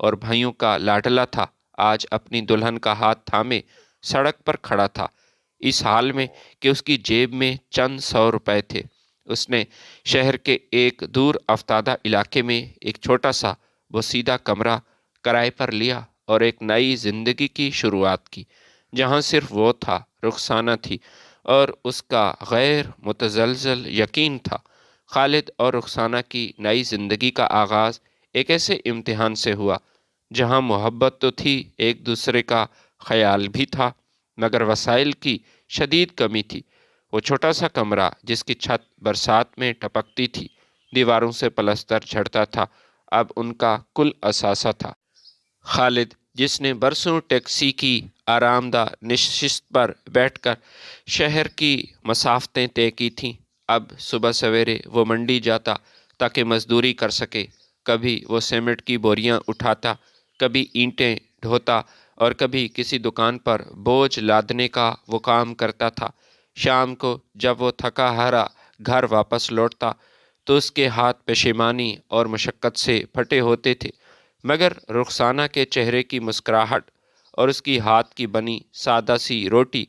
اور بھائیوں کا لاڈلا تھا، آج اپنی دلہن کا ہاتھ تھامے سڑک پر کھڑا تھا، اس حال میں کہ اس کی جیب میں چند 100 روپے تھے۔ اس نے شہر کے ایک دور افتادہ علاقے میں ایک چھوٹا سا بوسیدہ کمرہ کرائے پر لیا اور ایک نئی زندگی کی شروعات کی، جہاں صرف وہ تھا، رخسانہ تھی، اور اس کا غیر متزلزل یقین تھا۔ خالد اور رخسانہ کی نئی زندگی کا آغاز ایک ایسے امتحان سے ہوا جہاں محبت تو تھی، ایک دوسرے کا خیال بھی تھا، مگر وسائل کی شدید کمی تھی۔ وہ چھوٹا سا کمرہ جس کی چھت برسات میں ٹپکتی تھی، دیواروں سے پلستر جھڑتا تھا، اب ان کا کل اثاثہ تھا۔ خالد، جس نے برسوں ٹیکسی کی آرام دہ نشست پر بیٹھ کر شہر کی مسافتیں طے کی تھیں، اب صبح سویرے وہ منڈی جاتا تاکہ مزدوری کر سکے۔ کبھی وہ سیمنٹ کی بوریاں اٹھاتا، کبھی اینٹیں ڈھوتا، اور کبھی کسی دکان پر بوجھ لادنے کا وہ کام کرتا تھا۔ شام کو جب وہ تھکا ہارا گھر واپس لوٹتا تو اس کے ہاتھ پشیمانی اور مشقت سے پھٹے ہوتے تھے، مگر رخسانہ کے چہرے کی مسکراہٹ اور اس کی ہاتھ کی بنی سادہ سی روٹی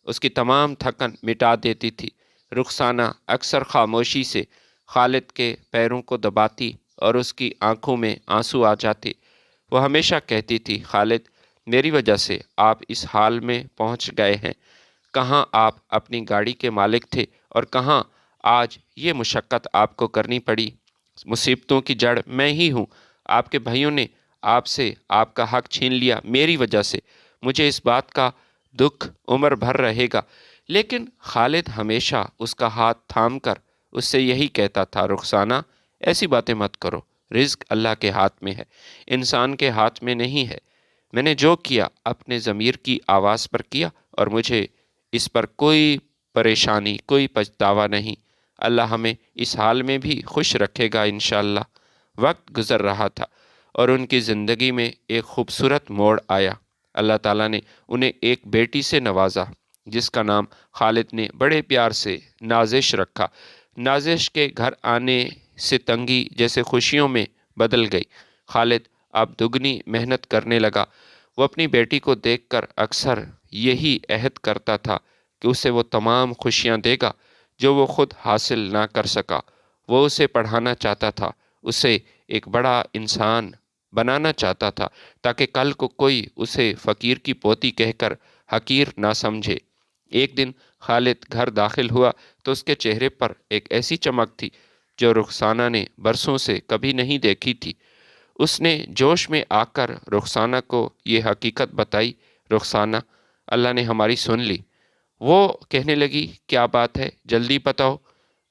اس کی تمام تھکن مٹا دیتی تھی۔ رخسانہ اکثر خاموشی سے خالد کے پیروں کو دباتی اور اس کی آنکھوں میں آنسو آ جاتے۔ وہ ہمیشہ کہتی تھی، خالد، میری وجہ سے آپ اس حال میں پہنچ گئے ہیں۔ کہاں آپ اپنی گاڑی کے مالک تھے اور کہاں آج یہ مشقت آپ کو کرنی پڑی۔ مصیبتوں کی جڑ میں ہی ہوں۔ آپ کے بھائیوں نے آپ سے آپ کا حق چھین لیا میری وجہ سے۔ مجھے اس بات کا دکھ عمر بھر رہے گا۔ لیکن خالد ہمیشہ اس کا ہاتھ تھام کر اس سے یہی کہتا تھا، رخسانہ، ایسی باتیں مت کرو، رزق اللہ کے ہاتھ میں ہے، انسان کے ہاتھ میں نہیں ہے۔ میں نے جو کیا اپنے ضمیر کی آواز پر کیا اور مجھے اس پر کوئی پریشانی، کوئی پچھتاوا نہیں۔ اللہ ہمیں اس حال میں بھی خوش رکھے گا انشاءاللہ۔ وقت گزر رہا تھا اور ان کی زندگی میں ایک خوبصورت موڑ آیا۔ اللہ تعالیٰ نے انہیں ایک بیٹی سے نوازا جس کا نام خالد نے بڑے پیار سے نازش رکھا۔ نازش کے گھر آنے سے تنگی جیسے خوشیوں میں بدل گئی۔ خالد اب دگنی محنت کرنے لگا۔ وہ اپنی بیٹی کو دیکھ کر اکثر یہی عہد کرتا تھا کہ اسے وہ تمام خوشیاں دے گا جو وہ خود حاصل نہ کر سکا۔ وہ اسے پڑھانا چاہتا تھا، اسے ایک بڑا انسان بنانا چاہتا تھا تاکہ کل کو کوئی اسے فقیر کی پوتی کہہ کر حقیر نہ سمجھے۔ ایک دن خالد گھر داخل ہوا تو اس کے چہرے پر ایک ایسی چمک تھی جو رخسانہ نے برسوں سے کبھی نہیں دیکھی تھی۔ اس نے جوش میں آ کر رخسانہ کو یہ حقیقت بتائی، رخسانہ، اللہ نے ہماری سن لی۔ وہ کہنے لگی، کیا بات ہے، جلدی بتاؤ۔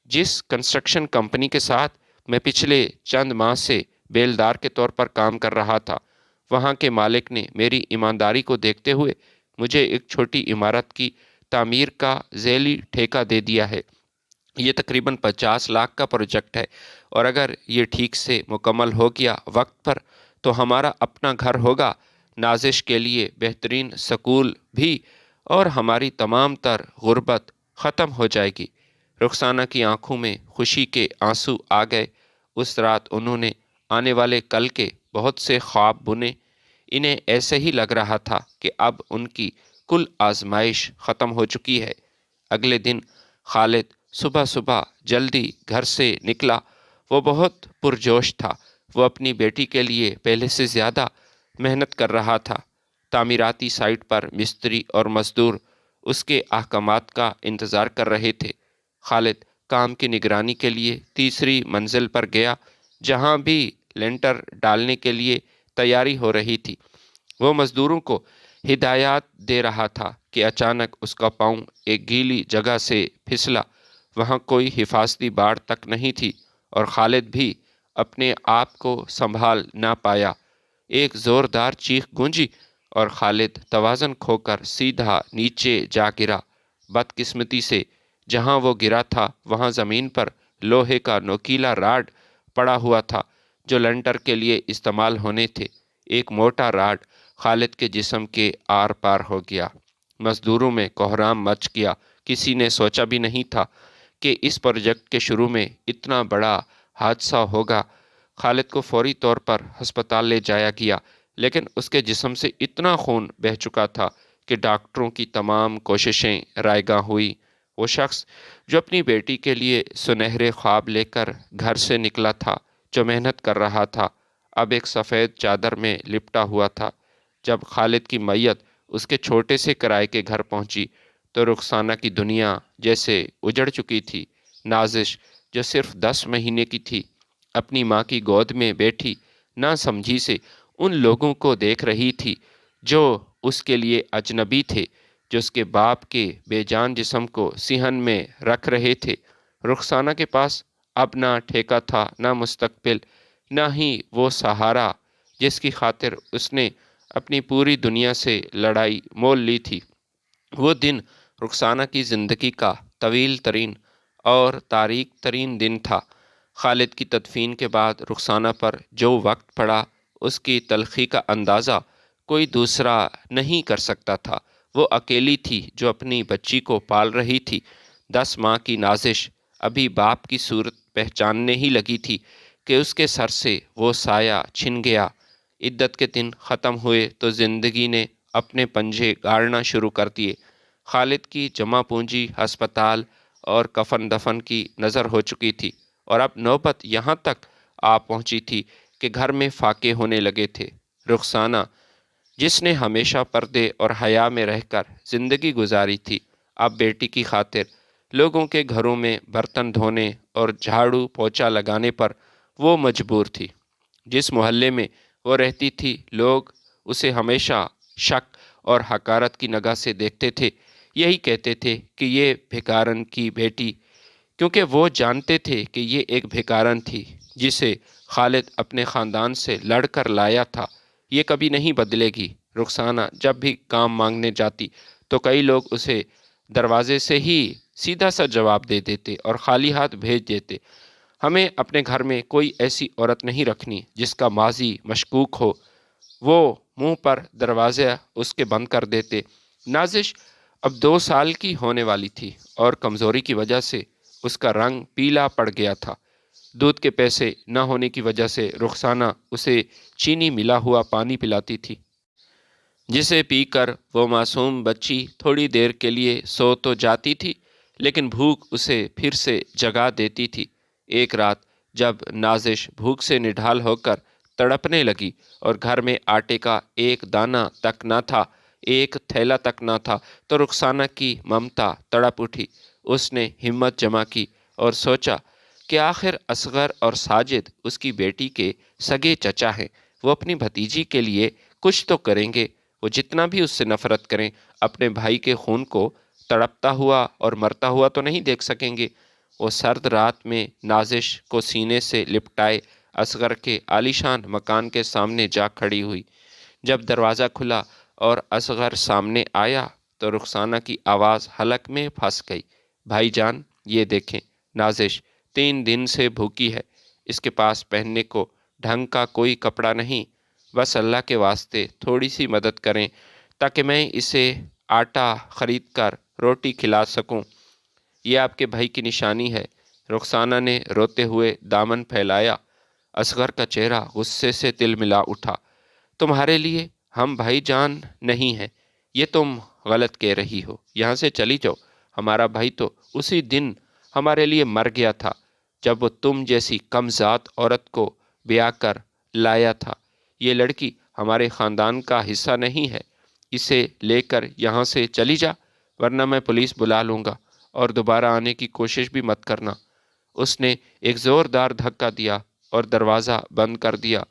جس کنسٹرکشن کمپنی کے ساتھ میں پچھلے چند ماہ سے بیلدار کے طور پر کام کر رہا تھا، وہاں کے مالک نے میری ایمانداری کو دیکھتے ہوئے مجھے ایک چھوٹی عمارت کی تعمیر کا ذیلی ٹھیکہ دے دیا ہے۔ یہ تقریباً 50 لاکھ کا پروجیکٹ ہے، اور اگر یہ ٹھیک سے مکمل ہو گیا وقت پر تو ہمارا اپنا گھر ہوگا، نازش کے لیے بہترین سکول بھی، اور ہماری تمام تر غربت ختم ہو جائے گی۔ رخسانہ کی آنکھوں میں خوشی کے آنسو آ گئے۔ اس رات انہوں نے آنے والے کل کے بہت سے خواب بنے۔ انہیں ایسے ہی لگ رہا تھا کہ اب ان کی کل آزمائش ختم ہو چکی ہے۔ اگلے دن خالد صبح صبح جلدی گھر سے نکلا۔ وہ بہت پرجوش تھا۔ وہ اپنی بیٹی کے لیے پہلے سے زیادہ محنت کر رہا تھا۔ تعمیراتی سائٹ پر مستری اور مزدور اس کے احکامات کا انتظار کر رہے تھے۔ خالد کام کی نگرانی کے لیے تیسری منزل پر گیا، جہاں بھی لینٹر ڈالنے کے لیے تیاری ہو رہی تھی۔ وہ مزدوروں کو ہدایات دے رہا تھا کہ اچانک اس کا پاؤں ایک گیلی جگہ سے پھسلا۔ وہاں کوئی حفاظتی باڑ تک نہیں تھی اور خالد بھی اپنے آپ کو سنبھال نہ پایا۔ ایک زوردار چیخ گونجی اور خالد توازن کھو کر سیدھا نیچے جا گرا۔ بدقسمتی سے جہاں وہ گرا تھا وہاں زمین پر لوہے کا نوکیلا راڈ پڑا ہوا تھا جو لنٹر کے لیے استعمال ہونے تھے۔ ایک موٹا راڈ خالد کے جسم کے آر پار ہو گیا۔ مزدوروں میں کوہرام مچ گیا۔ کسی نے سوچا بھی نہیں تھا کہ اس پروجیکٹ کے شروع میں اتنا بڑا حادثہ ہوگا۔ خالد کو فوری طور پر ہسپتال لے جایا گیا، لیکن اس کے جسم سے اتنا خون بہہ چکا تھا کہ ڈاکٹروں کی تمام کوششیں رائیگاں ہوئی۔ وہ شخص جو اپنی بیٹی کے لیے سنہرے خواب لے کر گھر سے نکلا تھا، جو محنت کر رہا تھا، اب ایک سفید چادر میں لپٹا ہوا تھا۔ جب خالد کی میت اس کے چھوٹے سے کرائے کے گھر پہنچی تو رخسانہ کی دنیا جیسے اجڑ چکی تھی۔ نازش جو صرف 10 مہینے کی تھی، اپنی ماں کی گود میں بیٹھی نہ سمجھی سے ان لوگوں کو دیکھ رہی تھی جو اس کے لیے اجنبی تھے، جو اس کے باپ کے بے جان جسم کو صحن میں رکھ رہے تھے۔ رخسانہ کے پاس اب نہ ٹھیکہ تھا، نہ مستقبل، نہ ہی وہ سہارا جس کی خاطر اس نے اپنی پوری دنیا سے لڑائی مول لی تھی۔ وہ دن رخسانہ کی زندگی کا طویل ترین اور تاریک ترین دن تھا۔ خالد کی تدفین کے بعد رخسانہ پر جو وقت پڑا، اس کی تلخی کا اندازہ کوئی دوسرا نہیں کر سکتا تھا۔ وہ اکیلی تھی جو اپنی بچی کو پال رہی تھی۔ 10 ماہ کی نازش ابھی باپ کی صورت پہچاننے ہی لگی تھی کہ اس کے سر سے وہ سایہ چھن گیا۔ عدت کے دن ختم ہوئے تو زندگی نے اپنے پنجے گاڑنا شروع کر دیے۔ خالد کی جمع پونجی ہسپتال اور کفن دفن کی نظر ہو چکی تھی، اور اب نوبت یہاں تک آ پہنچی تھی کہ گھر میں فاقے ہونے لگے تھے۔ رخسانہ جس نے ہمیشہ پردے اور حیا میں رہ کر زندگی گزاری تھی، اب بیٹی کی خاطر لوگوں کے گھروں میں برتن دھونے اور جھاڑو پوچھا لگانے پر وہ مجبور تھی۔ جس محلے میں وہ رہتی تھی، لوگ اسے ہمیشہ شک اور حقارت کی نگاہ سے دیکھتے تھے۔ یہی کہتے تھے کہ یہ بھیکارن کی بیٹی، کیونکہ وہ جانتے تھے کہ یہ ایک بھیکارن تھی جسے خالد اپنے خاندان سے لڑ کر لایا تھا۔ یہ کبھی نہیں بدلے گی۔ رخسانہ جب بھی کام مانگنے جاتی تو کئی لوگ اسے دروازے سے ہی سیدھا سا جواب دے دیتے اور خالی ہاتھ بھیج دیتے۔ ہمیں اپنے گھر میں کوئی ایسی عورت نہیں رکھنی جس کا ماضی مشکوک ہو۔ وہ منہ پر دروازہ اس کے بند کر دیتے۔ نازش اب 2 سال کی ہونے والی تھی اور کمزوری کی وجہ سے اس کا رنگ پیلا پڑ گیا تھا۔ دودھ کے پیسے نہ ہونے کی وجہ سے رخسانہ اسے چینی ملا ہوا پانی پلاتی تھی، جسے پی کر وہ معصوم بچی تھوڑی دیر کے لیے سو تو جاتی تھی، لیکن بھوک اسے پھر سے جگا دیتی تھی۔ ایک رات جب نازش بھوک سے نڈھال ہو کر تڑپنے لگی اور گھر میں آٹے کا ایک دانہ تک نہ تھا، ایک تھیلا تک نہ تھا، تو رخسانہ کی ممتا تڑپ اٹھی۔ اس نے ہمت جمع کی اور سوچا کہ آخر اصغر اور ساجد اس کی بیٹی کے سگے چچا ہیں، وہ اپنی بھتیجی کے لیے کچھ تو کریں گے۔ وہ جتنا بھی اس سے نفرت کریں، اپنے بھائی کے خون کو تڑپتا ہوا اور مرتا ہوا تو نہیں دیکھ سکیں گے۔ وہ سرد رات میں نازش کو سینے سے لپٹائے اصغر کے عالیشان مکان کے سامنے جا کھڑی ہوئی۔ جب دروازہ کھلا اور اصغر سامنے آیا تو رخسانہ کی آواز حلق میں پھنس گئی۔ بھائی جان، یہ دیکھیں، نازش 3 دن سے بھوکی ہے، اس کے پاس پہننے کو ڈھنگ کا کوئی کپڑا نہیں، بس اللہ کے واسطے تھوڑی سی مدد کریں تاکہ میں اسے آٹا خرید کر روٹی کھلا سکوں۔ یہ آپ کے بھائی کی نشانی ہے۔ رخسانہ نے روتے ہوئے دامن پھیلایا۔ اصغر کا چہرہ غصے سے تلملا اٹھا۔ تمہارے لیے ہم بھائی جان نہیں ہیں، یہ تم غلط کہہ رہی ہو، یہاں سے چلی جاؤ۔ ہمارا بھائی تو اسی دن ہمارے لیے مر گیا تھا جب وہ تم جیسی کم ذات عورت کو بیاہ کر لایا تھا۔ یہ لڑکی ہمارے خاندان کا حصہ نہیں ہے، اسے لے کر یہاں سے چلی جا، ورنہ میں پولیس بلا لوں گا اور دوبارہ آنے کی کوشش بھی مت کرنا۔ اس نے ایک زوردار دھکا دیا اور دروازہ بند کر دیا۔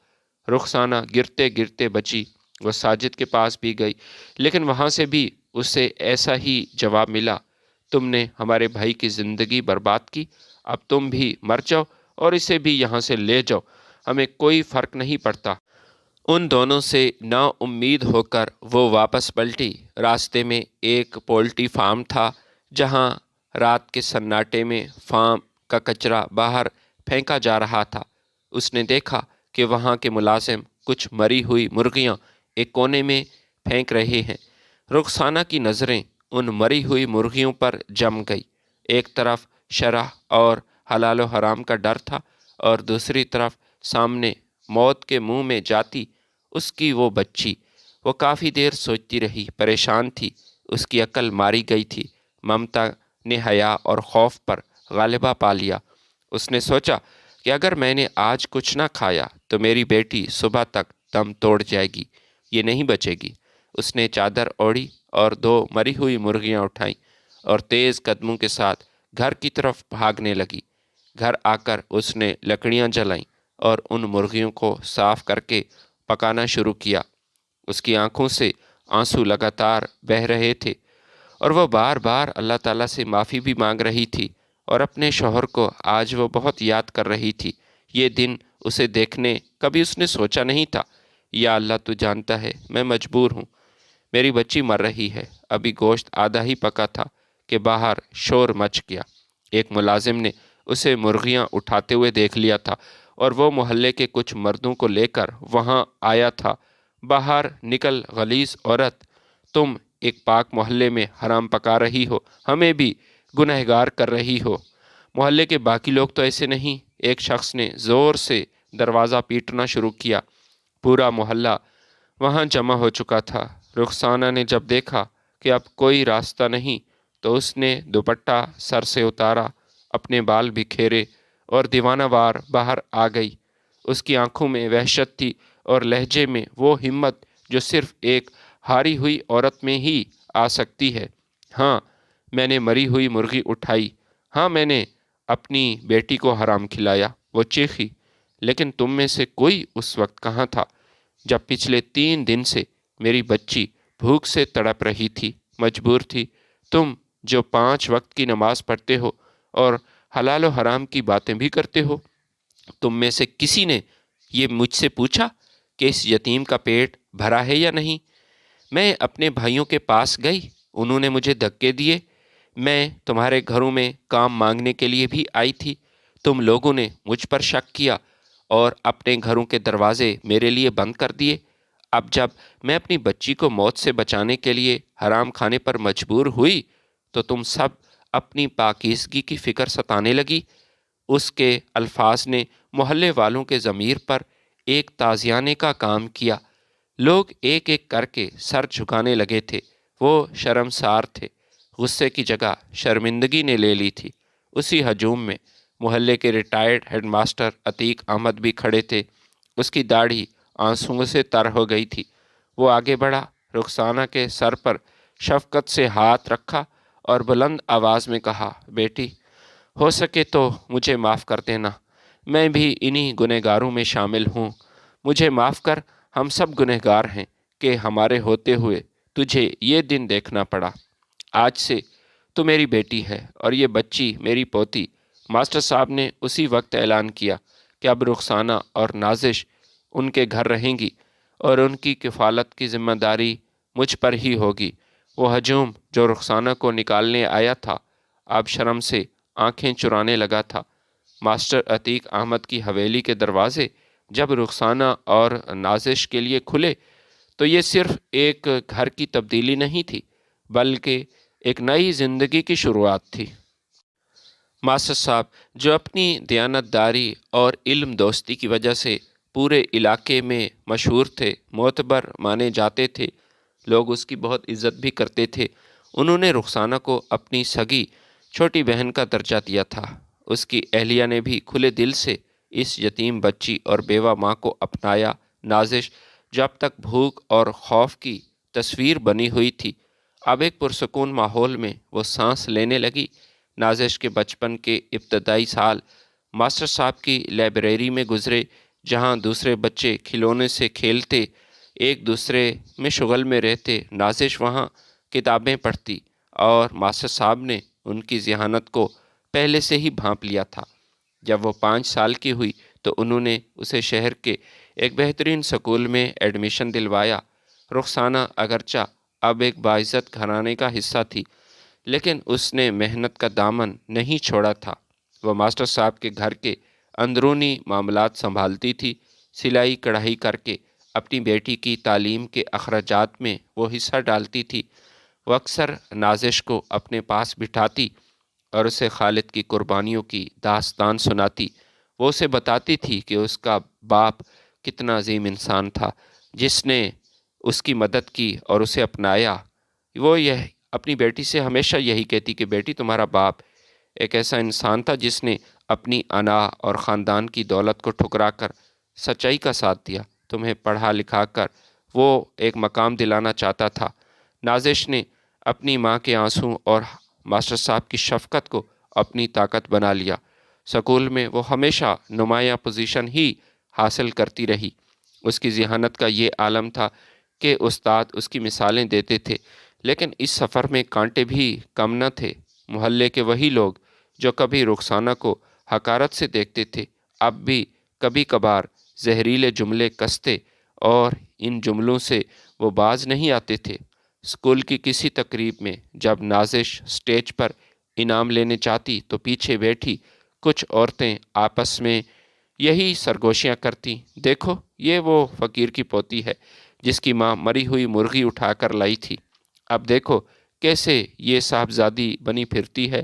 رخسانہ گرتے گرتے بچی۔ وہ ساجد کے پاس بھی گئی، لیکن وہاں سے بھی اسے ایسا ہی جواب ملا، تم نے ہمارے بھائی کی زندگی برباد کی، اب تم بھی مر جاؤ اور اسے بھی یہاں سے لے جاؤ، ہمیں کوئی فرق نہیں پڑتا۔ ان دونوں سے نا امید ہو کر وہ واپس پلٹی۔ راستے میں ایک پولٹری فارم تھا جہاں رات کے سناٹے میں فارم کا کچرا باہر پھینکا جا رہا تھا۔ اس نے دیکھا کہ وہاں کے ملازم کچھ مری ہوئی مرغیاں ایک کونے میں پھینک رہے ہیں۔ رخسانہ کی نظریں ان مری ہوئی مرغیوں پر جم گئی۔ ایک طرف شرع اور حلال و حرام کا ڈر تھا اور دوسری طرف سامنے موت کے منہ میں جاتی اس کی وہ بچی۔ وہ کافی دیر سوچتی رہی، پریشان تھی، اس کی عقل ماری گئی تھی۔ ممتا نے حیا اور خوف پر غالبہ پا لیا۔ اس نے سوچا کہ اگر میں نے آج کچھ نہ کھایا تو میری بیٹی صبح تک دم توڑ جائے گی، یہ نہیں بچے گی۔ اس نے چادر اوڑھی اور 2 مری ہوئی مرغیاں اٹھائیں اور تیز قدموں کے ساتھ گھر کی طرف بھاگنے لگی۔ گھر آ کر اس نے لکڑیاں جلائیں اور ان مرغیوں کو صاف کر کے پکانا شروع کیا۔ اس کی آنکھوں سے آنسو لگاتار بہہ رہے تھے اور وہ بار بار اللہ تعالیٰ سے معافی بھی مانگ رہی تھی، اور اپنے شوہر کو آج وہ بہت یاد کر رہی تھی۔ یہ دن اسے دیکھنے کبھی اس نے سوچا نہیں تھا۔ یا اللہ، تو جانتا ہے میں مجبور ہوں، میری بچی مر رہی ہے۔ ابھی گوشت آدھا ہی پکا تھا کہ باہر شور مچ گیا۔ ایک ملازم نے اسے مرغیاں اٹھاتے ہوئے دیکھ لیا تھا اور وہ محلے کے کچھ مردوں کو لے کر وہاں آیا تھا۔ باہر نکل غلیظ عورت، تم ایک پاک محلے میں حرام پکا رہی ہو، ہمیں بھی گنہگار کر رہی ہو۔ محلے کے باقی لوگ تو ایسے نہیں۔ ایک شخص نے زور سے دروازہ پیٹنا شروع کیا۔ پورا محلہ وہاں جمع ہو چکا تھا۔ رخسانہ نے جب دیکھا کہ اب کوئی راستہ نہیں تو اس نے دوپٹہ سر سے اتارا، اپنے بال بکھیرے اور دیوانہ وار باہر آ گئی۔ اس کی آنکھوں میں وحشت تھی اور لہجے میں وہ ہمت جو صرف ایک ہاری ہوئی عورت میں ہی آ سکتی ہے۔ ہاں، میں نے مری ہوئی مرغی اٹھائی، ہاں میں نے اپنی بیٹی کو حرام کھلایا، وہ چیخی۔ لیکن تم میں سے کوئی اس وقت کہاں تھا جب پچھلے 3 دن سے میری بچی بھوک سے تڑپ رہی تھی، مجبور تھی؟ تم جو 5 وقت کی نماز پڑھتے ہو اور حلال و حرام کی باتیں بھی کرتے ہو، تم میں سے کسی نے یہ مجھ سے پوچھا کہ اس یتیم کا پیٹ بھرا ہے یا نہیں؟ میں اپنے بھائیوں کے پاس گئی، انہوں نے مجھے دھکے دیے۔ میں تمہارے گھروں میں کام مانگنے کے لیے بھی آئی تھی، تم لوگوں نے مجھ پر شک کیا اور اپنے گھروں کے دروازے میرے لیے بند کر دیے۔ اب جب میں اپنی بچی کو موت سے بچانے کے لیے حرام کھانے پر مجبور ہوئی تو تم سب اپنی پاکیزگی کی فکر ستانے لگی۔ اس کے الفاظ نے محلے والوں کے ضمیر پر ایک تازیانے کا کام کیا۔ لوگ ایک ایک کر کے سر جھکانے لگے تھے۔ وہ شرمسار تھے، غصے کی جگہ شرمندگی نے لے لی تھی۔ اسی ہجوم میں محلے کے retired head master Atiq Ahmed بھی کھڑے تھے۔ اس کی داڑھی آنسوؤں سے تر ہو گئی تھی۔ وہ آگے بڑھا، رخسانہ کے سر پر شفقت سے ہاتھ رکھا اور بلند آواز میں کہا، بیٹی، ہو سکے تو مجھے معاف کر دینا، میں بھی انہی گنہگاروں میں شامل ہوں۔ مجھے معاف کر، ہم سب گنہگار ہیں کہ ہمارے ہوتے ہوئے تجھے یہ دن دیکھنا پڑا۔ آج سے تو میری بیٹی ہے اور یہ بچی میری پوتی۔ ماسٹر صاحب نے اسی وقت اعلان کیا کہ اب رخسانہ اور نازش ان کے گھر رہیں گی اور ان کی کفالت کی ذمہ داری مجھ پر ہی ہوگی۔ وہ ہجوم جو رخسانہ کو نکالنے آیا تھا اب شرم سے آنکھیں چرانے لگا تھا۔ ماسٹر عتیق احمد کی حویلی کے دروازے جب رخسانہ اور نازش کے لیے کھلے تو یہ صرف ایک گھر کی تبدیلی نہیں تھی، بلکہ ایک نئی زندگی کی شروعات تھی۔ ماسٹر صاحب جو اپنی دیانتداری اور علم دوستی کی وجہ سے پورے علاقے میں مشہور تھے، معتبر مانے جاتے تھے، لوگ اس کی بہت عزت بھی کرتے تھے، انہوں نے رخسانہ کو اپنی سگی چھوٹی بہن کا درجہ دیا تھا۔ اس کی اہلیہ نے بھی کھلے دل سے اس یتیم بچی اور بیوہ ماں کو اپنایا۔ نازش جو اب تک بھوک اور خوف کی تصویر بنی ہوئی تھی، اب ایک پرسکون ماحول میں وہ سانس لینے لگی۔ نازش کے بچپن کے ابتدائی سال ماسٹر صاحب کی لائبریری میں گزرے، جہاں دوسرے بچے کھلونے سے کھیلتے، ایک دوسرے میں شغل میں رہتے۔ نازش وہاں کتابیں پڑھتی اور ماسٹر صاحب نے ان کی ذہانت کو پہلے سے ہی بھانپ لیا تھا۔ جب وہ 5 سال کی ہوئی تو انہوں نے اسے شہر کے ایک بہترین سکول میں ایڈمیشن دلوایا۔ رخسانہ اگرچہ اب ایک باعزت گھرانے کا حصہ تھی، لیکن اس نے محنت کا دامن نہیں چھوڑا تھا۔ وہ ماسٹر صاحب کے گھر کے اندرونی معاملات سنبھالتی تھی، سلائی کڑھائی کر کے اپنی بیٹی کی تعلیم کے اخراجات میں وہ حصہ ڈالتی تھی۔ وہ اکثر نازش کو اپنے پاس بٹھاتی اور اسے خالد کی قربانیوں کی داستان سناتی۔ وہ اسے بتاتی تھی کہ اس کا باپ کتنا عظیم انسان تھا جس نے اس کی مدد کی اور اسے اپنایا۔ وہ یہ اپنی بیٹی سے ہمیشہ یہی کہتی کہ بیٹی، تمہارا باپ ایک ایسا انسان تھا جس نے اپنی انا اور خاندان کی دولت کو ٹھکرا کر سچائی کا ساتھ دیا، تمہیں پڑھا لکھا کر وہ ایک مقام دلانا چاہتا تھا۔ نازش نے اپنی ماں کے آنسوں اور ماسٹر صاحب کی شفقت کو اپنی طاقت بنا لیا۔ سکول میں وہ ہمیشہ نمایاں پوزیشن ہی حاصل کرتی رہی۔ اس کی ذہانت کا یہ عالم تھا کہ استاد اس کی مثالیں دیتے تھے، لیکن اس سفر میں کانٹے بھی کم نہ تھے۔ محلے کے وہی لوگ جو کبھی رخسانہ کو حقارت سے دیکھتے تھے، اب بھی کبھی کبھار زہریلے جملے کستے، اور ان جملوں سے وہ باز نہیں آتے تھے۔ اسکول کی کسی تقریب میں جب نازش اسٹیج پر انعام لینے چاہتی تو پیچھے بیٹھی کچھ عورتیں آپس میں یہی سرگوشیاں کرتی، دیکھو یہ وہ فقیر کی پوتی ہے جس کی ماں مری ہوئی مرغی اٹھا کر لائی تھی، اب دیکھو کیسے یہ صاحبزادی بنی پھرتی ہے۔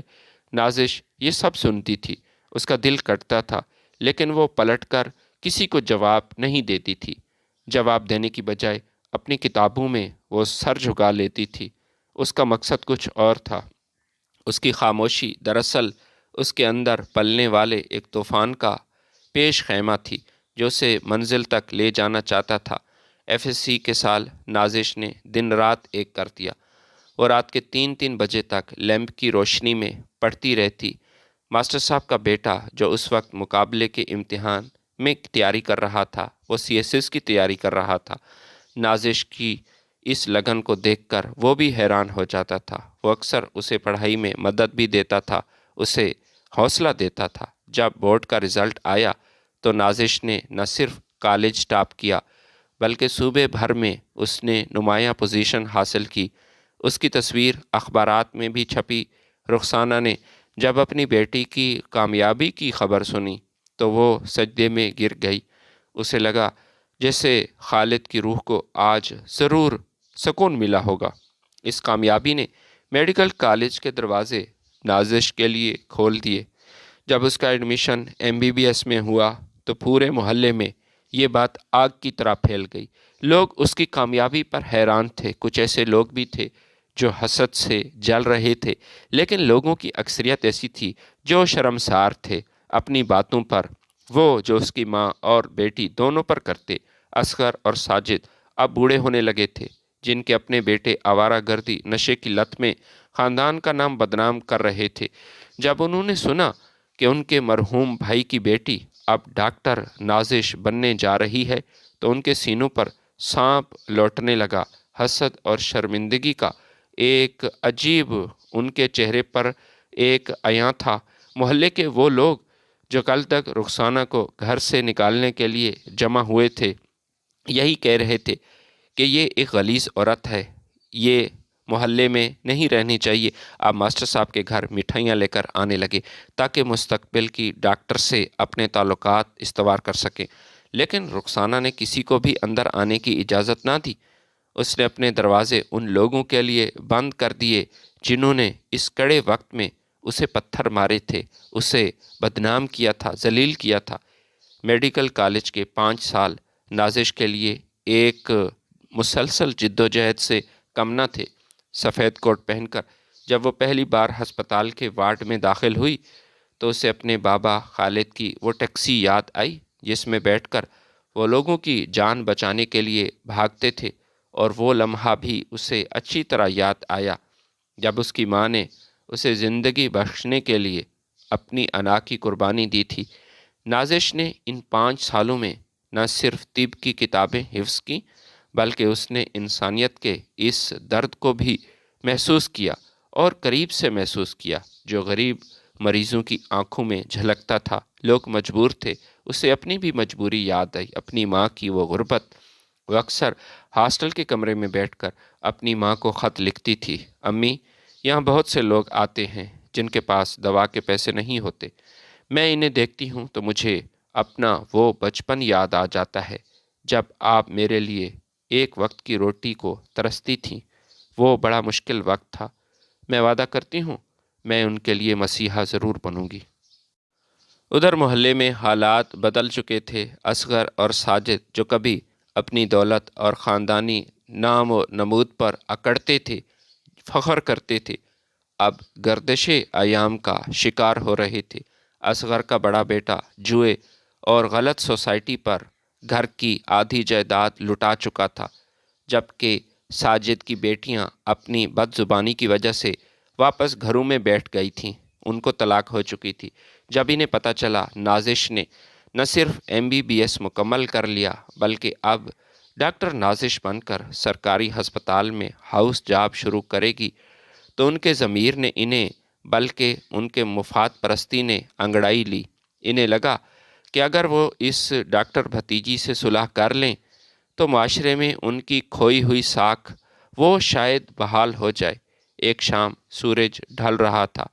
نازش یہ سب سنتی تھی، اس کا دل کٹتا تھا، لیکن وہ پلٹ کر کسی کو جواب نہیں دیتی تھی۔ جواب دینے کی بجائے اپنی کتابوں میں وہ سر جھکا لیتی تھی۔ اس کا مقصد کچھ اور تھا۔ اس کی خاموشی دراصل اس کے اندر پلنے والے ایک طوفان کا پیش خیمہ تھی جو اسے منزل تک لے جانا چاہتا تھا۔ ایف ایس سی کے سال نازش نے دن رات ایک کر دیا۔ وہ رات کے 3 بجے تک لیمپ کی روشنی میں پڑھتی رہتی۔ ماسٹر صاحب کا بیٹا جو اس وقت مقابلے کے امتحان میں تیاری کر رہا تھا، وہ سی ایس ایس کی تیاری کر رہا تھا، نازش کی اس لگن کو دیکھ کر وہ بھی حیران ہو جاتا تھا۔ وہ اکثر اسے پڑھائی میں مدد بھی دیتا تھا، اسے حوصلہ دیتا تھا۔ جب بورڈ کا رزلٹ آیا تو نازش نے نہ صرف کالج ٹاپ کیا بلکہ صوبے بھر میں اس نے نمایاں پوزیشن حاصل کی۔ اس کی تصویر اخبارات میں بھی چھپی۔ رخسانہ نے جب اپنی بیٹی کی کامیابی کی خبر سنی تو وہ سجدے میں گر گئی۔ اسے لگا جیسے خالد کی روح کو آج ضرور سکون ملا ہوگا۔ اس کامیابی نے میڈیکل کالج کے دروازے نازش کے لیے کھول دیے۔ جب اس کا ایڈمیشن MBBS میں ہوا تو پورے محلے میں یہ بات آگ کی طرح پھیل گئی۔ لوگ اس کی کامیابی پر حیران تھے۔ کچھ ایسے لوگ بھی تھے جو حسد سے جل رہے تھے، لیکن لوگوں کی اکثریت ایسی تھی جو شرمسار تھے اپنی باتوں پر، وہ جو اس کی ماں اور بیٹی دونوں پر کرتے۔ اصغر اور ساجد اب بوڑھے ہونے لگے تھے، جن کے اپنے بیٹے آوارہ گردی نشے کی لت میں خاندان کا نام بدنام کر رہے تھے۔ جب انہوں نے سنا کہ ان کے مرحوم بھائی کی بیٹی اب ڈاکٹر نازش بننے جا رہی ہے تو ان کے سینوں پر سانپ لوٹنے لگا۔ حسد اور شرمندگی کا ایک عجیب ان کے چہرے پر ایک عیاں تھا۔ محلے کے وہ لوگ جو کل تک رخسانہ کو گھر سے نکالنے کے لیے جمع ہوئے تھے، یہی کہہ رہے تھے کہ یہ ایک غلیظ عورت ہے، یہ محلے میں نہیں رہنی چاہیے۔ آپ ماسٹر صاحب کے گھر مٹھائیاں لے کر آنے لگے تاکہ مستقبل کی ڈاکٹر سے اپنے تعلقات استوار کر سکیں، لیکن رخسانہ نے کسی کو بھی اندر آنے کی اجازت نہ دی۔ اس نے اپنے دروازے ان لوگوں کے لیے بند کر دیے جنہوں نے اس کڑے وقت میں اسے پتھر مارے تھے، اسے بدنام کیا تھا، ذلیل کیا تھا۔ میڈیکل کالج کے 5 سال نازش کے لیے ایک مسلسل جد و جہد سے کم نہ تھے۔ سفید کوٹ پہن کر جب وہ پہلی بار ہسپتال کے وارڈ میں داخل ہوئی تو اسے اپنے بابا خالد کی وہ ٹیکسی یاد آئی جس میں بیٹھ کر وہ لوگوں کی جان بچانے کے لیے بھاگتے تھے، اور وہ لمحہ بھی اسے اچھی طرح یاد آیا جب اس کی ماں نے اسے زندگی بخشنے کے لیے اپنی انا کی قربانی دی تھی۔ نازش نے ان 5 سالوں میں نہ صرف طب کی کتابیں حفظ کیں بلکہ اس نے انسانیت کے اس درد کو بھی محسوس کیا اور قریب سے محسوس کیا جو غریب مریضوں کی آنکھوں میں جھلکتا تھا۔ لوگ مجبور تھے، اسے اپنی بھی مجبوری یاد آئی، اپنی ماں کی وہ غربت۔ وہ اکثر ہاسٹل کے کمرے میں بیٹھ کر اپنی ماں کو خط لکھتی تھی، امی، یہاں بہت سے لوگ آتے ہیں جن کے پاس دوا کے پیسے نہیں ہوتے، میں انہیں دیکھتی ہوں تو مجھے اپنا وہ بچپن یاد آ جاتا ہے جب آپ میرے لیے ایک وقت کی روٹی کو ترستی تھیں۔ وہ بڑا مشکل وقت تھا، میں وعدہ کرتی ہوں میں ان کے لیے مسیحا ضرور بنوں گی۔ ادھر محلے میں حالات بدل چکے تھے۔ اصغر اور ساجد جو کبھی اپنی دولت اور خاندانی نام و نمود پر اکڑتے تھے، فخر کرتے تھے، اب گردش ایام کا شکار ہو رہے تھے۔ اصغر کا بڑا بیٹا جوئے اور غلط سوسائٹی پر گھر کی آدھی جائیداد لٹا چکا تھا، جبکہ ساجد کی بیٹیاں اپنی بد زبانی کی وجہ سے واپس گھروں میں بیٹھ گئی تھیں۔ ان کو طلاق ہو چکی تھی۔ جب انہیں پتہ چلا نازش نے نہ صرف MBBS مکمل کر لیا بلکہ اب ڈاکٹر نازش بن کر سرکاری ہسپتال میں ہاؤس جاب شروع کرے گی، تو ان کے ضمیر نے انہیں بلکہ ان کے مفاد پرستی نے انگڑائی لی۔ انہیں لگا کہ اگر وہ اس ڈاکٹر بھتیجی سے صلح کر لیں تو معاشرے میں ان کی کھوئی ہوئی ساکھ وہ شاید بحال ہو جائے۔ ایک شام سورج ڈھل رہا تھا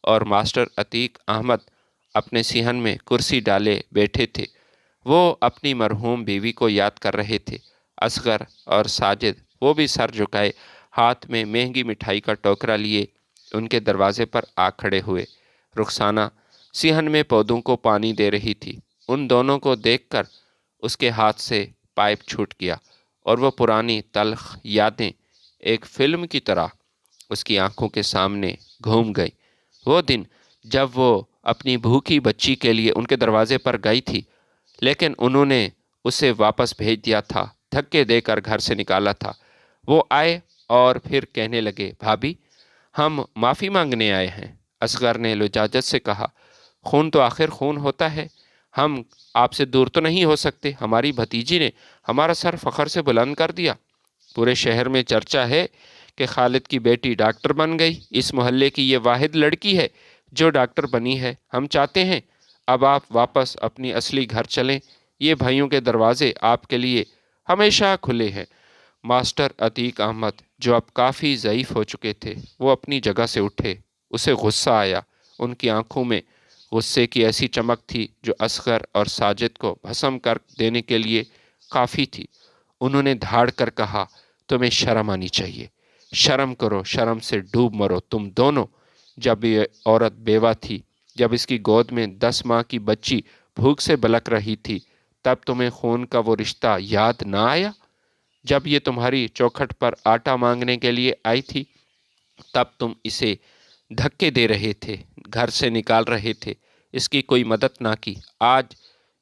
اور ماسٹر عتیق احمد اپنے صحن میں کرسی ڈالے بیٹھے تھے۔ وہ اپنی مرحوم بیوی کو یاد کر رہے تھے۔ اصغر اور ساجد وہ بھی سر جھکائے ہاتھ میں مہنگی مٹھائی کا ٹوکرا لیے ان کے دروازے پر آ کھڑے ہوئے۔ رخسانہ صحن میں پودوں کو پانی دے رہی تھی۔ ان دونوں کو دیکھ کر اس کے ہاتھ سے پائپ چھوٹ گیا اور وہ پرانی تلخ یادیں ایک فلم کی طرح اس کی آنکھوں کے سامنے گھوم گئی۔ وہ دن جب وہ اپنی بھوکی بچی کے لیے ان کے دروازے پر گئی تھی، لیکن انہوں نے اسے واپس بھیج دیا تھا، دھکے دے کر گھر سے نکالا تھا۔ وہ آئے اور پھر کہنے لگے، بھابھی ہم معافی مانگنے آئے ہیں۔ اصغر نے لجاجت سے کہا، خون تو آخر خون ہوتا ہے، ہم آپ سے دور تو نہیں ہو سکتے۔ ہماری بھتیجی نے ہمارا سر فخر سے بلند کر دیا۔ پورے شہر میں چرچا ہے کہ خالد کی بیٹی ڈاکٹر بن گئی۔ اس محلے کی یہ واحد لڑکی ہے جو ڈاکٹر بنی ہے۔ ہم چاہتے ہیں اب آپ واپس اپنی اصلی گھر چلیں۔ یہ بھائیوں کے دروازے آپ کے لیے ہمیشہ کھلے ہیں۔ ماسٹر عتیق احمد جو اب کافی ضعیف ہو چکے تھے، وہ اپنی جگہ سے اٹھے۔ اسے غصہ آیا۔ ان کی آنکھوں میں غصے کی ایسی چمک تھی جو اصغر اور ساجد کو بھسم کر دینے کے لیے کافی تھی۔ انہوں نے دھاڑ کر کہا، تمہیں شرم آنی چاہیے، شرم کرو، شرم سے ڈوب مرو تم دونوں۔ جب یہ عورت بیوہ تھی، جب اس کی گود میں 10 ماہ کی بچی بھوک سے بلک رہی تھی، تب تمہیں خون کا وہ رشتہ یاد نہ آیا؟ جب یہ تمہاری چوکھٹ پر آٹا مانگنے کے لیے آئی تھی، تب تم اسے دھکے دے رہے تھے، گھر سے نکال رہے تھے، اس کی کوئی مدد نہ کی۔ آج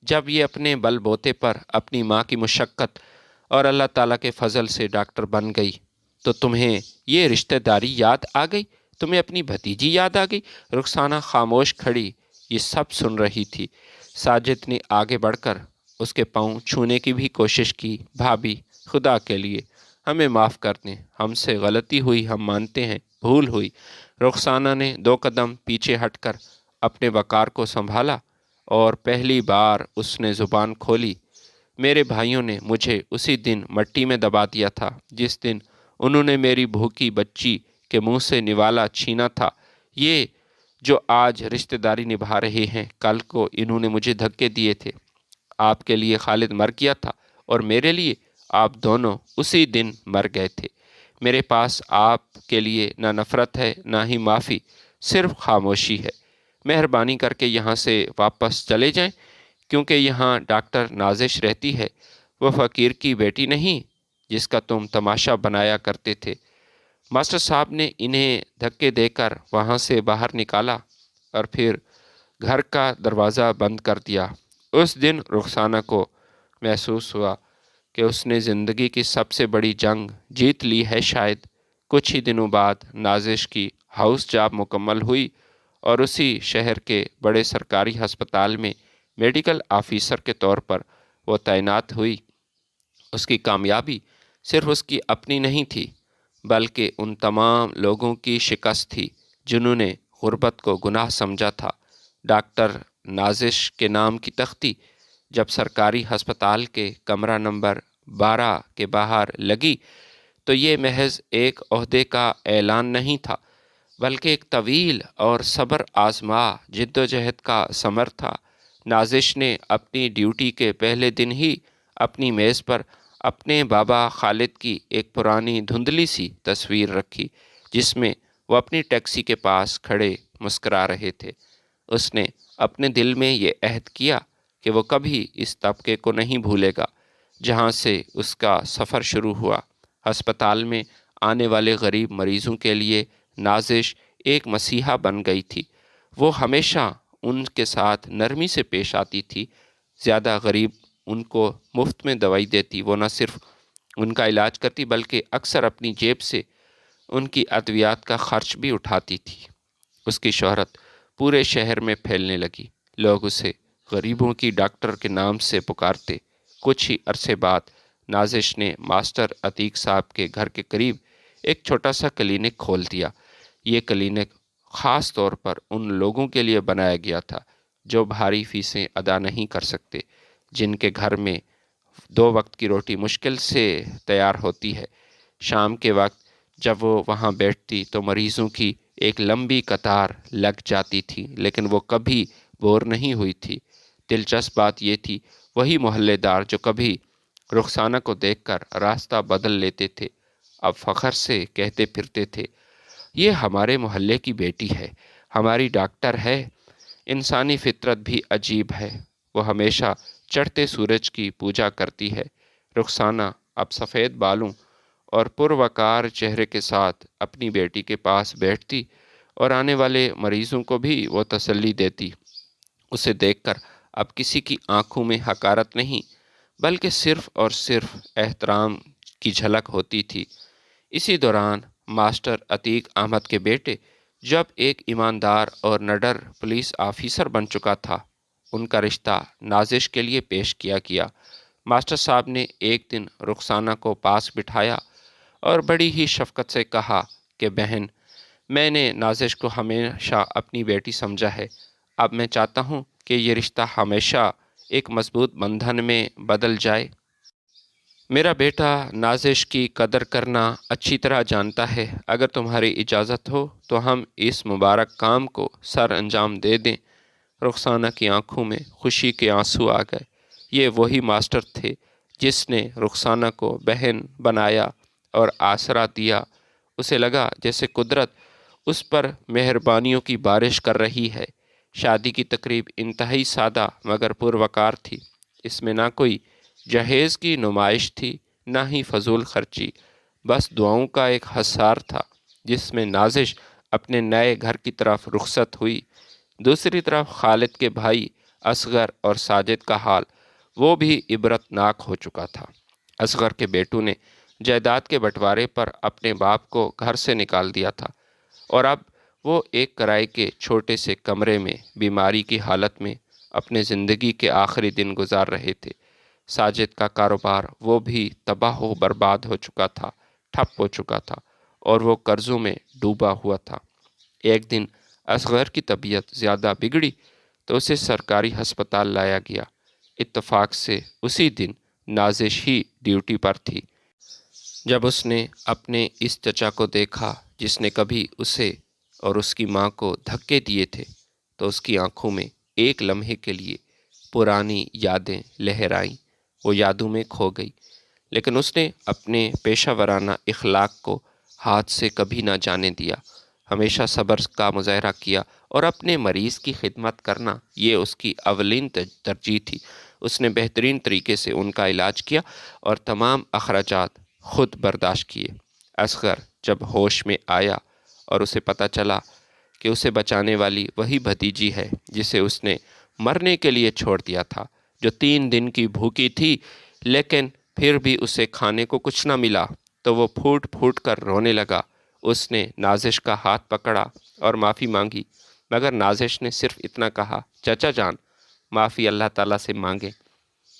جب یہ اپنے بل بوتے پر اپنی ماں کی مشقت اور اللہ تعالیٰ کے فضل سے ڈاکٹر بن گئی، تو تمہیں یہ رشتہ داری یاد آ گئی، تمہیں اپنی بھتیجی یاد آ گئی۔ رخسانہ خاموش کھڑی یہ سب سن رہی تھی۔ ساجد نے آگے بڑھ کر اس کے پاؤں چھونے کی بھی کوشش کی۔ بھابھی خدا کے لیے ہمیں معاف کر دیں، ہم سے غلطی ہوئی، ہم مانتے ہیں، بھول ہوئی۔ رخسانہ نے 2 قدم پیچھے ہٹ کر اپنے وقار کو سنبھالا اور پہلی بار اس نے زبان کھولی۔ میرے بھائیوں نے مجھے اسی دن مٹی میں دبا دیا تھا جس دن انہوں نے میری بھوکی بچی کے منہ سے نوالا چھینا تھا۔ یہ جو آج رشتہ داری نبھا رہے ہیں، کل کو انہوں نے مجھے دھکے دیے تھے۔ آپ کے لیے خالد مر گیا تھا اور میرے لیے آپ دونوں اسی دن مر گئے تھے۔ میرے پاس آپ کے لیے نہ نفرت ہے نہ ہی معافی، صرف خاموشی ہے۔ مہربانی کر کے یہاں سے واپس چلے جائیں، کیونکہ یہاں ڈاکٹر نازش رہتی ہے، وہ فقیر کی بیٹی نہیں جس کا تم تماشا بنایا کرتے تھے۔ ماسٹر صاحب نے انہیں دھکے دے کر وہاں سے باہر نکالا اور پھر گھر کا دروازہ بند کر دیا۔ اس دن رخسانہ کو محسوس ہوا کہ اس نے زندگی کی سب سے بڑی جنگ جیت لی ہے شاید۔ کچھ ہی دنوں بعد نازش کی ہاؤس جاب مکمل ہوئی اور اسی شہر کے بڑے سرکاری ہسپتال میں میڈیکل آفیسر کے طور پر وہ تعینات ہوئی۔ اس کی کامیابی صرف اس کی اپنی نہیں تھی، بلکہ ان تمام لوگوں کی شکست تھی جنہوں نے غربت کو گناہ سمجھا تھا۔ ڈاکٹر نازش کے نام کی تختی جب سرکاری ہسپتال کے کمرہ نمبر 12 کے باہر لگی تو یہ محض ایک عہدے کا اعلان نہیں تھا، بلکہ ایک طویل اور صبر آزما جد و جہد کا ثمر تھا۔ نازش نے اپنی ڈیوٹی کے پہلے دن ہی اپنی میز پر اپنے بابا خالد کی ایک پرانی دھندلی سی تصویر رکھی، جس میں وہ اپنی ٹیکسی کے پاس کھڑے مسکرا رہے تھے۔ اس نے اپنے دل میں یہ عہد کیا کہ وہ کبھی اس طبقے کو نہیں بھولے گا جہاں سے اس کا سفر شروع ہوا۔ ہسپتال میں آنے والے غریب مریضوں کے لیے نازش ایک مسیحا بن گئی تھی۔ وہ ہمیشہ ان کے ساتھ نرمی سے پیش آتی تھی۔ زیادہ غریب ان کو مفت میں دوائی دیتی، وہ نہ صرف ان کا علاج کرتی بلکہ اکثر اپنی جیب سے ان کی ادویات کا خرچ بھی اٹھاتی تھی۔ اس کی شہرت پورے شہر میں پھیلنے لگی۔ لوگ اسے غریبوں کی ڈاکٹر کے نام سے پکارتے۔ کچھ ہی عرصے بعد نازش نے ماسٹر عتیق صاحب کے گھر کے قریب ایک چھوٹا سا کلینک کھول دیا۔ یہ کلینک خاص طور پر ان لوگوں کے لیے بنایا گیا تھا جو بھاری فیسیں ادا نہیں کر سکتے، جن کے گھر میں 2 وقت کی روٹی مشکل سے تیار ہوتی ہے۔ شام کے وقت جب وہ وہاں بیٹھتی تو مریضوں کی ایک لمبی قطار لگ جاتی تھی، لیکن وہ کبھی بور نہیں ہوئی تھی۔ دلچسپ بات یہ تھی، وہی محلے دار جو کبھی رخسانہ کو دیکھ کر راستہ بدل لیتے تھے، اب فخر سے کہتے پھرتے تھے، یہ ہمارے محلے کی بیٹی ہے، ہماری ڈاکٹر ہے۔ انسانی فطرت بھی عجیب ہے، وہ ہمیشہ چڑھتے سورج کی پوجا کرتی ہے۔ رخسانہ اب سفید بالوں اور پروقار چہرے کے ساتھ اپنی بیٹی کے پاس بیٹھتی اور آنے والے مریضوں کو بھی وہ تسلی دیتی۔ اسے دیکھ کر اب کسی کی آنکھوں میں حقارت نہیں بلکہ صرف اور صرف احترام کی جھلک ہوتی تھی۔ اسی دوران ماسٹر عتیق احمد کے بیٹے جب ایک ایماندار اور نڈر پولیس آفیسر بن چکا تھا، ان کا رشتہ نازش کے لیے پیش کیا گیا۔ ماسٹر صاحب نے ایک دن رخسانہ کو پاس بٹھایا اور بڑی ہی شفقت سے کہا کہ بہن، میں نے نازش کو ہمیشہ اپنی بیٹی سمجھا ہے، اب میں چاہتا ہوں کہ یہ رشتہ ہمیشہ ایک مضبوط بندھن میں بدل جائے۔ میرا بیٹا نازش کی قدر کرنا اچھی طرح جانتا ہے، اگر تمہاری اجازت ہو تو ہم اس مبارک کام کو سر انجام دے دیں۔ رخسانہ کی آنکھوں میں خوشی کے آنسو آ گئے۔ یہ وہی ماسٹر تھے جس نے رخسانہ کو بہن بنایا اور آسرا دیا۔ اسے لگا جیسے قدرت اس پر مہربانیوں کی بارش کر رہی ہے۔ شادی کی تقریب انتہائی سادہ مگر پروقار تھی۔ اس میں نہ کوئی جہیز کی نمائش تھی، نہ ہی فضول خرچی، بس دعاؤں کا ایک حصار تھا جس میں نازش اپنے نئے گھر کی طرف رخصت ہوئی۔ دوسری طرف خالد کے بھائی اصغر اور ساجد کا حال وہ بھی عبرت ناک ہو چکا تھا۔ اصغر کے بیٹوں نے جائیداد کے بٹوارے پر اپنے باپ کو گھر سے نکال دیا تھا اور اب وہ ایک کرائے کے چھوٹے سے کمرے میں بیماری کی حالت میں اپنے زندگی کے آخری دن گزار رہے تھے۔ ساجد کا کاروبار وہ بھی تباہ و برباد ہو چکا تھا، ٹھپ ہو چکا تھا اور وہ قرضوں میں ڈوبا ہوا تھا۔ ایک دن اصغر کی طبیعت زیادہ بگڑی تو اسے سرکاری ہسپتال لایا گیا۔ اتفاق سے اسی دن نازش ہی ڈیوٹی پر تھی۔ جب اس نے اپنے اس چچا کو دیکھا جس نے کبھی اسے اور اس کی ماں کو دھکے دیے تھے تو اس کی آنکھوں میں ایک لمحے کے لیے پرانی یادیں لہرائیں۔ وہ یادوں میں کھو گئی، لیکن اس نے اپنے پیشہ ورانہ اخلاق کو ہاتھ سے کبھی نہ جانے دیا۔ ہمیشہ صبر کا مظاہرہ کیا اور اپنے مریض کی خدمت کرنا یہ اس کی اولین ترجیح تھی۔ اس نے بہترین طریقے سے ان کا علاج کیا اور تمام اخراجات خود برداشت کیے۔ اصغر جب ہوش میں آیا اور اسے پتہ چلا کہ اسے بچانے والی وہی بھتیجی ہے جسے اس نے مرنے کے لیے چھوڑ دیا تھا، جو 3 دن کی بھوکی تھی لیکن پھر بھی اسے کھانے کو کچھ نہ ملا، تو وہ پھوٹ پھوٹ کر رونے لگا۔ اس نے نازش کا ہاتھ پکڑا اور معافی مانگی، مگر نازش نے صرف اتنا کہا، چچا جان، معافی اللہ تعالیٰ سے مانگیں،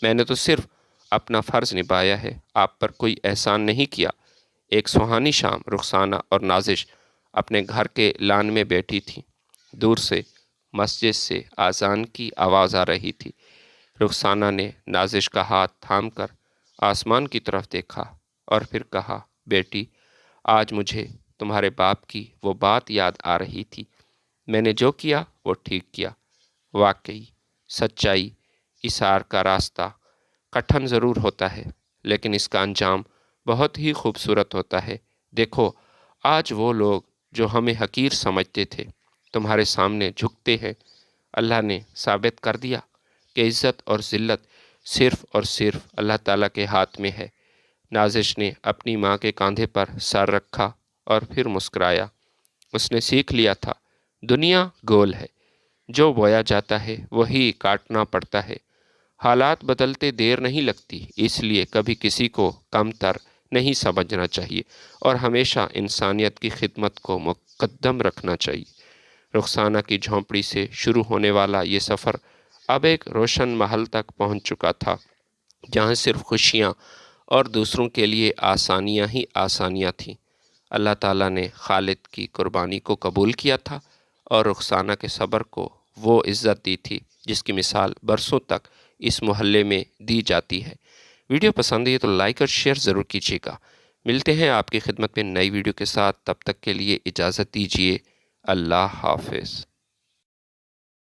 میں نے تو صرف اپنا فرض نبھایا ہے، آپ پر کوئی احسان نہیں کیا۔ ایک سہانی شام رخسانہ اور نازش اپنے گھر کے لان میں بیٹھی تھی۔ دور سے مسجد سے اذان کی آواز آ رہی تھی۔ رخسانہ نے نازش کا ہاتھ تھام کر آسمان کی طرف دیکھا اور پھر کہا، بیٹی، آج مجھے تمہارے باپ کی وہ بات یاد آ رہی تھی، میں نے جو کیا وہ ٹھیک کیا۔ واقعی سچائی اثار کا راستہ کٹھن ضرور ہوتا ہے، لیکن اس کا انجام بہت ہی خوبصورت ہوتا ہے۔ دیکھو، آج وہ لوگ جو ہمیں حقیر سمجھتے تھے تمہارے سامنے جھکتے ہیں، اللہ نے ثابت کر دیا کہ عزت اور ذلت صرف اور صرف اللہ تعالیٰ کے ہاتھ میں ہے۔ نازش نے اپنی ماں کے کاندھے پر سر رکھا اور پھر مسکرایا۔ اس نے سیکھ لیا تھا، دنیا گول ہے، جو بویا جاتا ہے وہی کاٹنا پڑتا ہے۔ حالات بدلتے دیر نہیں لگتی، اس لیے کبھی کسی کو کم تر نہیں سمجھنا چاہیے اور ہمیشہ انسانیت کی خدمت کو مقدم رکھنا چاہیے۔ رخسانہ کی جھونپڑی سے شروع ہونے والا یہ سفر اب ایک روشن محل تک پہنچ چکا تھا، جہاں صرف خوشیاں اور دوسروں کے لیے آسانیاں ہی آسانیاں تھیں۔ اللہ تعالیٰ نے خالد کی قربانی کو قبول کیا تھا اور رخسانہ کے صبر کو وہ عزت دی تھی جس کی مثال برسوں تک اس محلے میں دی جاتی ہے۔ ویڈیو پسند ہے تو لائک اور شیئر ضرور کیجیے گا۔ ملتے ہیں آپ کی خدمت میں نئی ویڈیو کے ساتھ، تب تک کے لیے اجازت دیجیے۔ اللہ حافظ۔